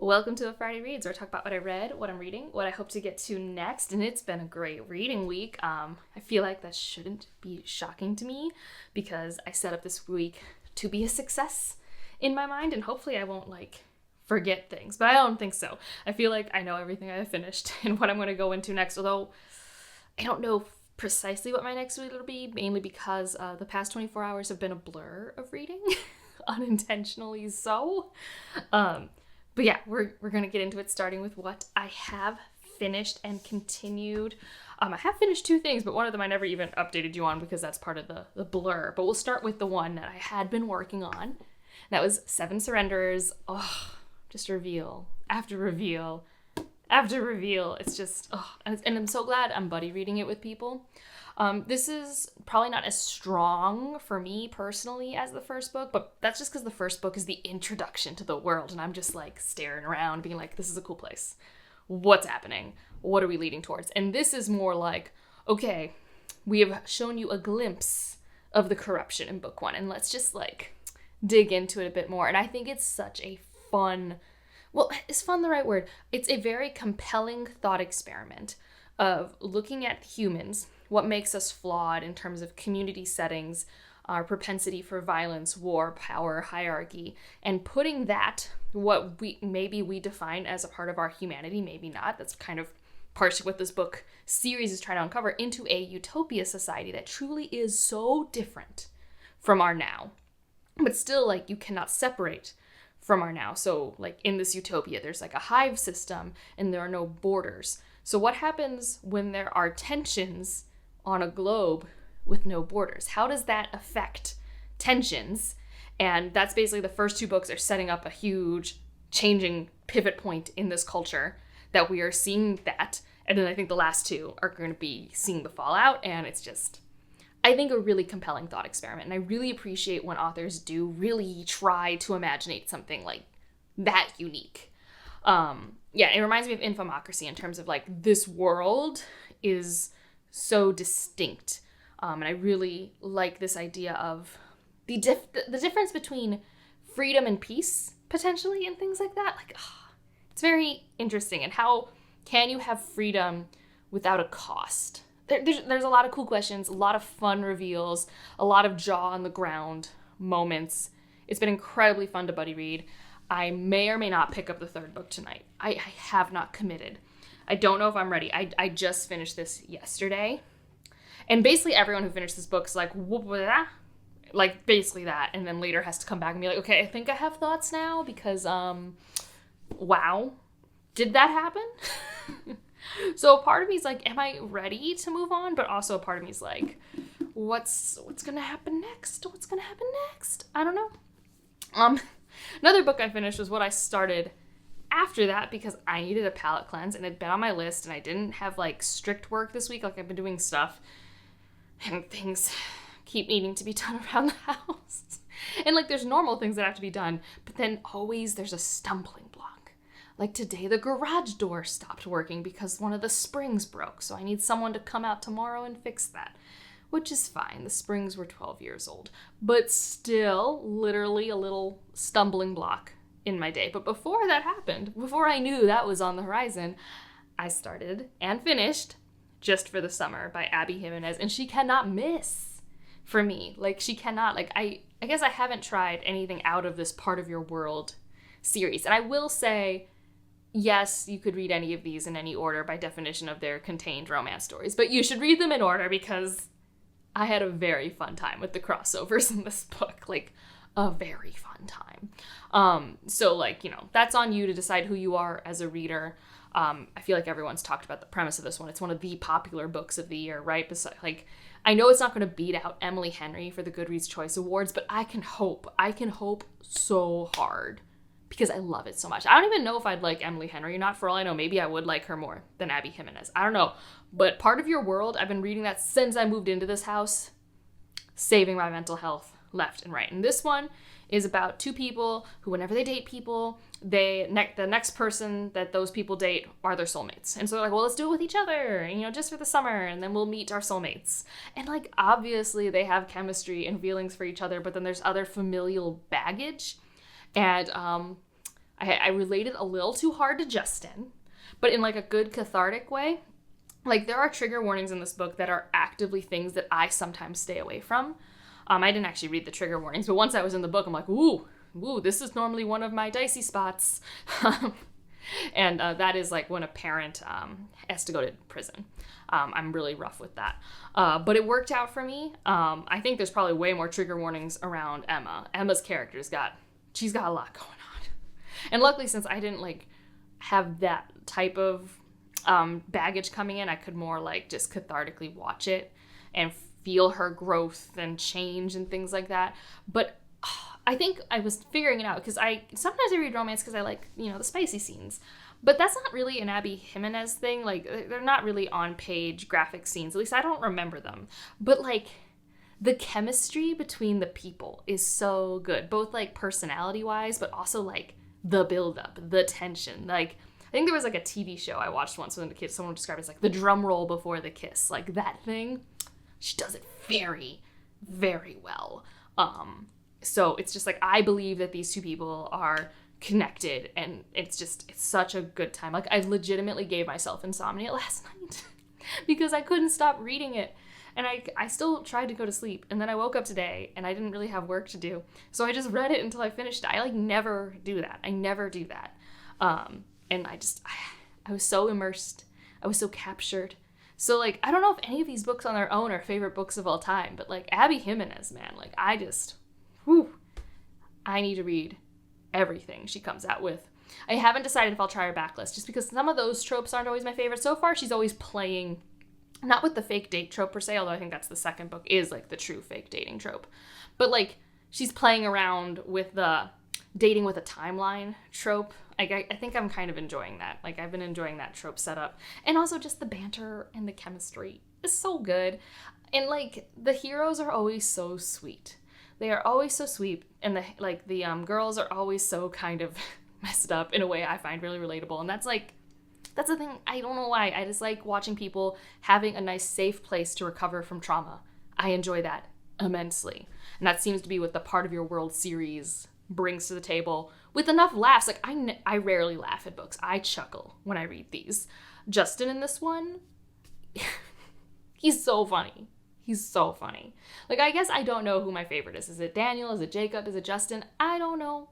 Welcome to a Friday Reads, where I talk about what I read, what I'm reading, what I hope to get to next, and it's been a great reading week. I feel like that shouldn't be shocking to me because I set up this week to be a success in my mind, and hopefully I won't, forget things, but I don't think so. I feel like I know everything I have finished and what I'm going to go into next, although I don't know precisely what my next week will be, mainly because the past 24 hours have been a blur of reading, unintentionally so. But yeah, we're going to get into it, starting with what I have finished and continued. I have finished two things, but one of them I never even updated you on because that's part of the blur. But we'll start with the one that I had been working on. That was Seven Surrenders. Oh, just reveal after reveal after reveal. It's just, and I'm so glad I'm buddy reading it with people. This is probably not as strong for me personally as the first book, but that's just because the first book is the introduction to the world, and I'm just staring around being like, this is a cool place. What's happening? What are we leading towards? And this is more like, okay, we have shown you a glimpse of the corruption in book one, and let's just dig into it a bit more. And I think it's such a fun, is fun the right word? It's a very compelling thought experiment of looking at humans, what makes us flawed in terms of community settings, our propensity for violence, war, power, hierarchy, and putting that, what we define as a part of our humanity, maybe not, that's kind of partially what this book series is trying to uncover, into a utopia society that truly is so different from our now. But still, you cannot separate from our now. So, in this utopia, there's a hive system and there are no borders. So what happens when there are tensions on a globe with no borders? How does that affect tensions? And that's basically the first two books are setting up a huge changing pivot point in this culture that we are seeing that. And then I think the last two are going to be seeing the fallout. And it's just, I think, a really compelling thought experiment. And I really appreciate when authors do really try to imaginate something that unique. It reminds me of Infomocracy in terms of this world is so distinct. And I really like this idea of the difference between freedom and peace, potentially, and things like that. It's very interesting. And how can you have freedom without a cost? There's a lot of cool questions, a lot of fun reveals, a lot of jaw on the ground moments. It's been incredibly fun to buddy read. I may or may not pick up the third book tonight. I have not committed. I don't know if I'm ready. I just finished this yesterday. And basically everyone who finished this book is basically that. And then later has to come back and be like, okay, I think I have thoughts now because, wow, did that happen? So a part of me is am I ready to move on? But also a part of me is what's going to happen next? What's going to happen next? I don't know. Another book I finished was what I started after that because I needed a palate cleanse and it had been on my list and I didn't have strict work this week. I've been doing stuff and things keep needing to be done around the house. And there's normal things that have to be done, but then always there's a stumbling block. Today the garage door stopped working because one of the springs broke. So I need someone to come out tomorrow and fix that. Which is fine. The springs were 12 years old. But still, literally a little stumbling block in my day. But before that happened, before I knew that was on the horizon, I started and finished Just for the Summer by Abby Jimenez. And she cannot miss for me. She cannot. I guess I haven't tried anything out of this Part of Your World series. And I will say, yes, you could read any of these in any order by definition of their contained romance stories. But you should read them in order because I had a very fun time with the crossovers in this book, a very fun time. So that's on you to decide who you are as a reader. I feel like everyone's talked about the premise of this one. It's one of the popular books of the year, right? I know it's not going to beat out Emily Henry for the Goodreads Choice Awards, but I can hope so hard because I love it so much. I don't even know if I'd like Emily Henry or not. For all I know, maybe I would like her more than Abby Jimenez. I don't know. But Part of Your World, I've been reading that since I moved into this house, saving my mental health left and right. And this one is about two people who, whenever they date people, the next person that those people date are their soulmates. And so they're well, let's do it with each other, just for the summer, and then we'll meet our soulmates. And obviously they have chemistry and feelings for each other, but then there's other familial baggage. And I related a little too hard to Justin, but in like a good cathartic way. Like, there are trigger warnings in this book that are actively things that I sometimes stay away from. I didn't actually read the trigger warnings, but once I was in the book, I'm like, ooh, this is normally one of my dicey spots. And that is like when a parent has to go to prison. I'm really rough with that. But it worked out for me. I think there's probably way more trigger warnings around Emma. Emma's character's she's got a lot going on. And luckily, since I didn't like have that type of baggage coming in, I could more like just cathartically watch it and feel her growth and change and things like that. But I think I was figuring it out because sometimes I read romance because I like, the spicy scenes. But that's not really an Abby Jimenez thing. Like, they're not really on-page graphic scenes. At least I don't remember them. But, like, the chemistry between the people is so good. Both, like, personality-wise, but also, like, the build-up, the tension. Like, I think there was, like, a TV show I watched once when the kid, someone described it as, like, the drum roll before the kiss. Like, that thing, she does it very, very well. So it's just, like, I believe that these two people are connected, and it's such a good time. Like, I legitimately gave myself insomnia last night because I couldn't stop reading it, and I still tried to go to sleep, and then I woke up today and I didn't really have work to do, so I just read it until I finished it. I like never do that. And I was so immersed, I was so captured. So, like, I don't know if any of these books on their own are favorite books of all time, but like Abby Jimenez, man, like I need to read everything she comes out with. I haven't decided if I'll try her backlist, just because some of those tropes aren't always my favorite. So far, she's always playing, not with the fake date trope per se, although I think that's the second book, is like the true fake dating trope. But like, she's playing around with the dating with a timeline trope. I think I'm kind of enjoying that. Like, I've been enjoying that trope setup. And also just the banter and the chemistry is so good. And like, the heroes are always so sweet. They are always so sweet, and the girls are always so kind of messed up in a way I find really relatable. And that's the thing. I don't know why. I just like watching people having a nice, safe place to recover from trauma. I enjoy that immensely, and that seems to be what the Part of Your World series brings to the table, with enough laughs. Like, I rarely laugh at books. I chuckle when I read these. Justin in this one, he's so funny. He's so funny. Like, I guess I don't know who my favorite is. Is it Daniel? Is it Jacob? Is it Justin? I don't know.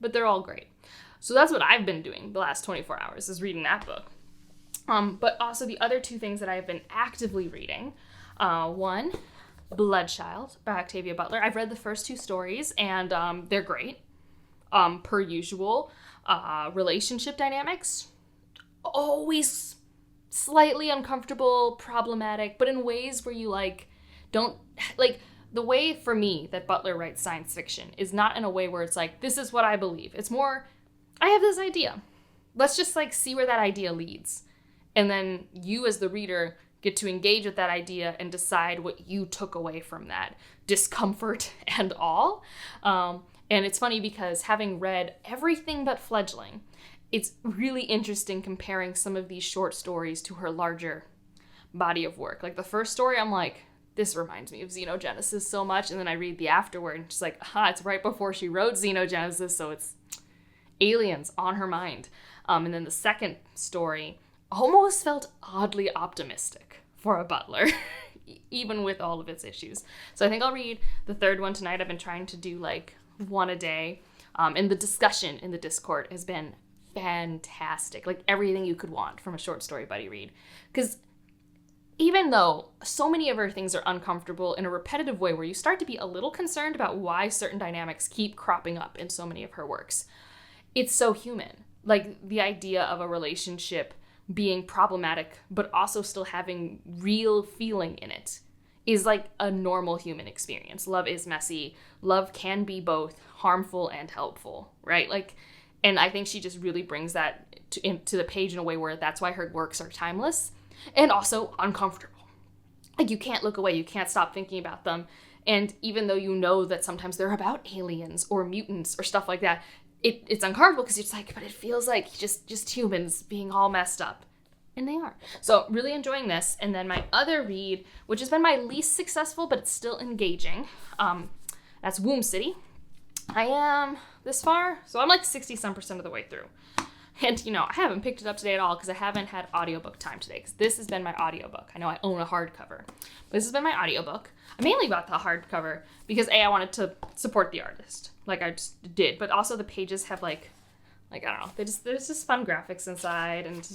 But they're all great. So that's what I've been doing the last 24 hours, is reading that book. But also the other two things that I've been actively reading. One, Bloodchild by Octavia Butler. I've read the first two stories, and they're great. Per usual. Relationship dynamics, always slightly uncomfortable, problematic, but in ways where you don't the way for me that Butler writes science fiction is not in a way where it's like, this is what I believe. It's more, I have this idea. Let's just see where that idea leads. And then you as the reader get to engage with that idea and decide what you took away from that, discomfort and all. And it's funny because having read everything but Fledgling, it's really interesting comparing some of these short stories to her larger body of work. Like, the first story, I'm like, this reminds me of Xenogenesis so much. And then I read the afterword and she's like, it's right before she wrote Xenogenesis, so it's aliens on her mind. And then the second story almost felt oddly optimistic for a Butler, even with all of its issues. So I think I'll read the third one tonight. I've been trying to do one a day. And the discussion in the Discord has been fantastic. Like, everything you could want from a short story buddy read. Because even though so many of her things are uncomfortable in a repetitive way where you start to be a little concerned about why certain dynamics keep cropping up in so many of her works, it's so human. Like, the idea of a relationship being problematic but also still having real feeling in it is like a normal human experience. Love is messy. Love can be both harmful and helpful, right? And I think she just really brings that to the page in a way where that's why her works are timeless and also uncomfortable. Like, you can't look away. You can't stop thinking about them. And even though you know that sometimes they're about aliens or mutants or stuff like that, it's uncomfortable because it's like, but it feels like just humans being all messed up. And they are. So really enjoying this. And then my other read, which has been my least successful, but it's still engaging, that's Womb City I am this far, so I'm like 60-some% of the way through. And, I haven't picked it up today at all because I haven't had audiobook time today, because this has been my audiobook. I know I own a hardcover, but this has been my audiobook. I mainly bought the hardcover because, A, I wanted to support the artist, like I just did, but also the pages have like I don't know, there's just fun graphics inside, and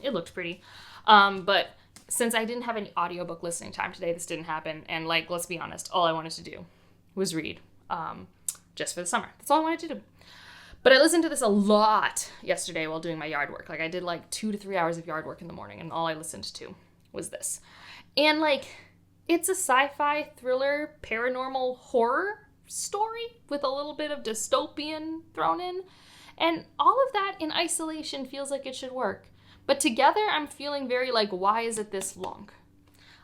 it looked pretty. But since I didn't have any audiobook listening time today, this didn't happen, and let's be honest, all I wanted to do was read, just for the summer. That's all I wanted to do. But I listened to this a lot yesterday while doing my yard work. I did 2 to 3 hours of yard work in the morning, and all I listened to was this. And it's a sci-fi thriller, paranormal horror story with a little bit of dystopian thrown in. And all of that in isolation feels like it should work. But together, I'm feeling very why is it this long?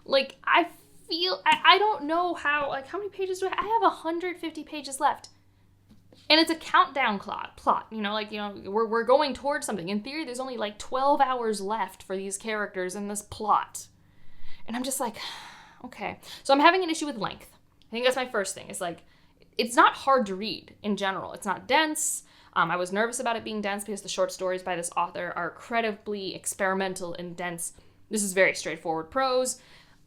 I don't know how many pages do I have? 150 pages left. And it's a countdown plot, we're going towards something. In theory, there's only 12 hours left for these characters in this plot. And I'm just okay. So I'm having an issue with length. I think that's my first thing. It's not hard to read in general. It's not dense. I was nervous about it being dense because the short stories by this author are incredibly experimental and dense. This is very straightforward prose,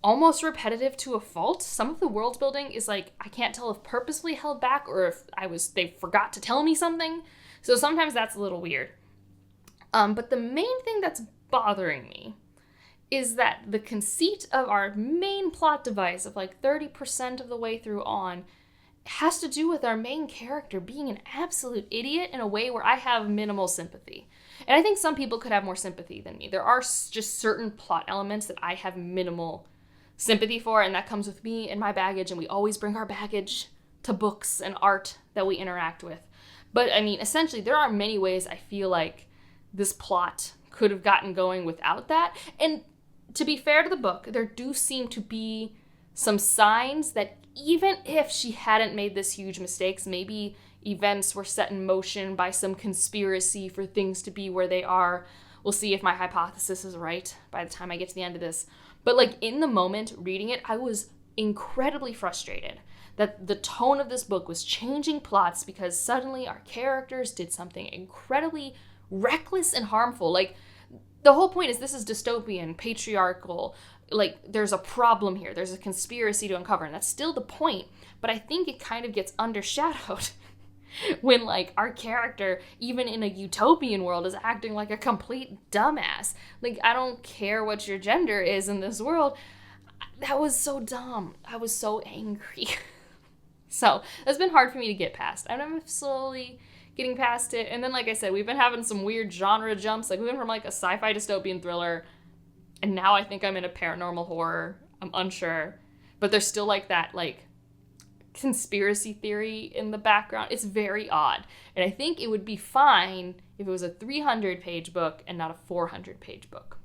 almost repetitive to a fault. Some of the world building is I can't tell if purposely held back or if they forgot to tell me something. So sometimes that's a little weird. But the main thing that's bothering me is that the conceit of our main plot device of 30% of the way through on has to do with our main character being an absolute idiot in a way where I have minimal sympathy. And I think some people could have more sympathy than me. There are just certain plot elements that I have minimal sympathy for, and that comes with me and my baggage, and we always bring our baggage to books and art that we interact with. But, essentially, there are many ways I feel like this plot could have gotten going without that. And to be fair to the book, there do seem to be some signs that even if she hadn't made this huge mistakes, maybe events were set in motion by some conspiracy for things to be where they are. We'll see if my hypothesis is right by the time I get to the end of this. But in the moment reading it, I was incredibly frustrated that the tone of this book was changing plots because suddenly our characters did something incredibly reckless and harmful. The whole point is this is dystopian, patriarchal, there's a problem here. There's a conspiracy to uncover, and that's still the point. But I think it kind of gets undershadowed when, our character, even in a utopian world, is acting like a complete dumbass. I don't care what your gender is in this world. That was so dumb. I was so angry. So, that's been hard for me to get past. I'm slowly getting past it. And then, like I said, we've been having some weird genre jumps. We went from, a sci-fi dystopian thriller, and now I think I'm in a paranormal horror. I'm unsure. But there's still, that, conspiracy theory in the background. It's very odd. And I think it would be fine if it was a 300-page book and not a 400-page book.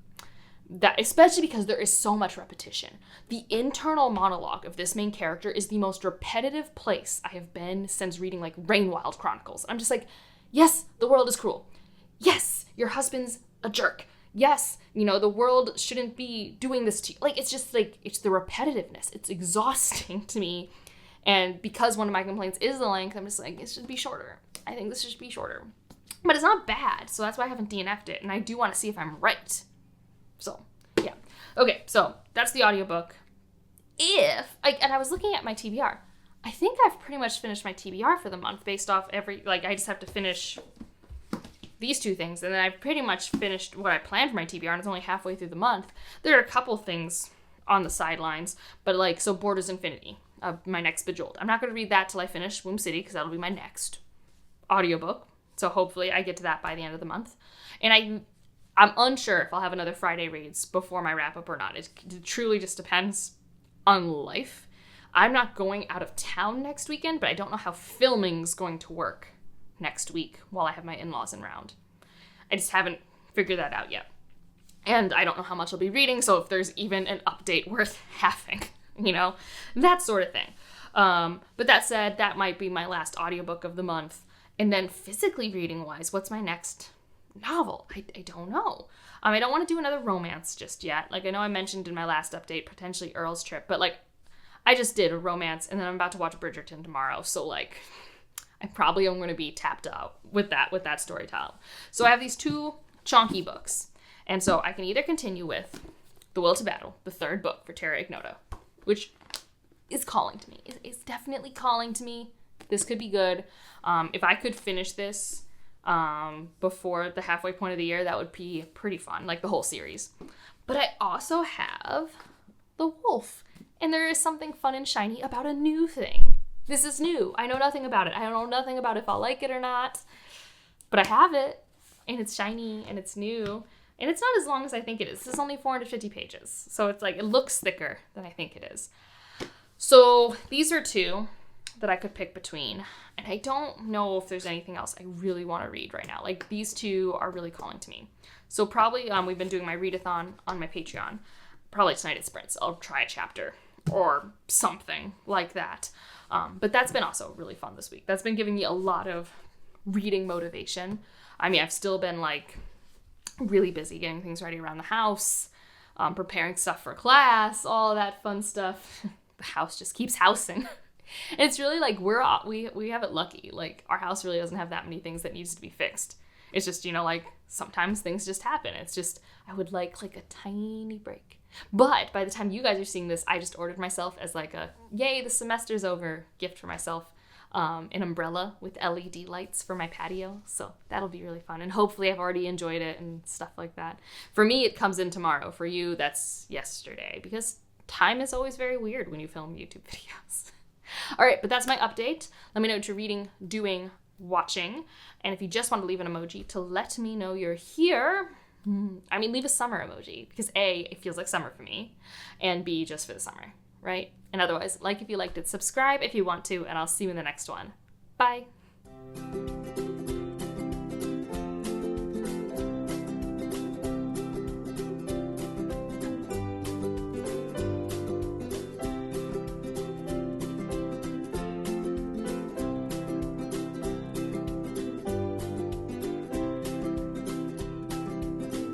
That, especially because there is so much repetition. The internal monologue of this main character is the most repetitive place I have been since reading Rainwild Chronicles. I'm just yes, the world is cruel. Yes, your husband's a jerk. Yes, the world shouldn't be doing this to you. It's just it's the repetitiveness. It's exhausting to me. And because one of my complaints is the length, I'm just it should be shorter. I think this should be shorter. But it's not bad, so that's why I haven't DNF'd it. And I do want to see if I'm right. So, yeah. Okay, so that's the audiobook. And I was looking at my TBR. I think I've pretty much finished my TBR for the month based off I just have to finish these two things. And then I've pretty much finished what I planned for my TBR, and it's only halfway through the month. There are a couple things on the sidelines, but so Borders Infinity, my next Bejeweled. I'm not going to read that till I finish Womb City, because that'll be my next audiobook. So hopefully I get to that by the end of the month. And I'm unsure if I'll have another Friday reads before my wrap-up or not. It truly just depends on life. I'm not going out of town next weekend, but I don't know how filming's going to work next week while I have my in-laws around. I just haven't figured that out yet. And I don't know how much I'll be reading, so if there's even an update worth having, that sort of thing. But that said, that might be my last audiobook of the month. And then physically reading-wise, what's my next novel? I don't know. I don't want to do another romance just yet. I know I mentioned in my last update, potentially Earl's Trip, but I just did a romance, and then I'm about to watch Bridgerton tomorrow, so I probably am going to be tapped out with that storytell. So I have these 2 chonky books. And so I can either continue with The Will to Battle, the 3rd book for Terra Ignota, which is calling to me. It's definitely calling to me. This could be good. If I could finish this before the halfway point of the year, that would be pretty fun, like the whole series. But I also have The Wolf, and there is something fun and shiny about a new thing. This is new. I know nothing about it. I don't know nothing about if I'll like it or not, but I have it, and it's shiny, and it's new, and it's not as long as I think it is. This is only 450 pages, so it's like, it looks thicker than I think it is. So these are 2 that I could pick between, and I don't know if there's anything else I really want to read right now. Like, these 2 are really calling to me. So probably, we've been doing my readathon on my Patreon. Probably tonight at Sprints, I'll try a chapter or something like that. But that's been also really fun this week. That's been giving me a lot of reading motivation. I mean, I've still been like really busy getting things ready around the house, preparing stuff for class, all that fun stuff. The house just keeps housing. And it's really like we have it lucky. Like, our house really doesn't have that many things that needs to be fixed. It's just, like, sometimes things just happen. It's just, I would like a tiny break. But by the time you guys are seeing this, I just ordered myself as like a, yay, the semester's over gift for myself, an umbrella with LED lights for my patio. So that'll be really fun. And hopefully I've already enjoyed it and stuff like that. For me, it comes in tomorrow. For you, that's yesterday. Because time is always very weird when you film YouTube videos. All right, but that's my update. Let me know what you're reading, doing, watching. And if you just want to leave an emoji to let me know you're here, leave a summer emoji, because A, it feels like summer for me, and B, just for the summer, right? And otherwise, like if you liked it, subscribe if you want to, and I'll see you in the next one. Bye.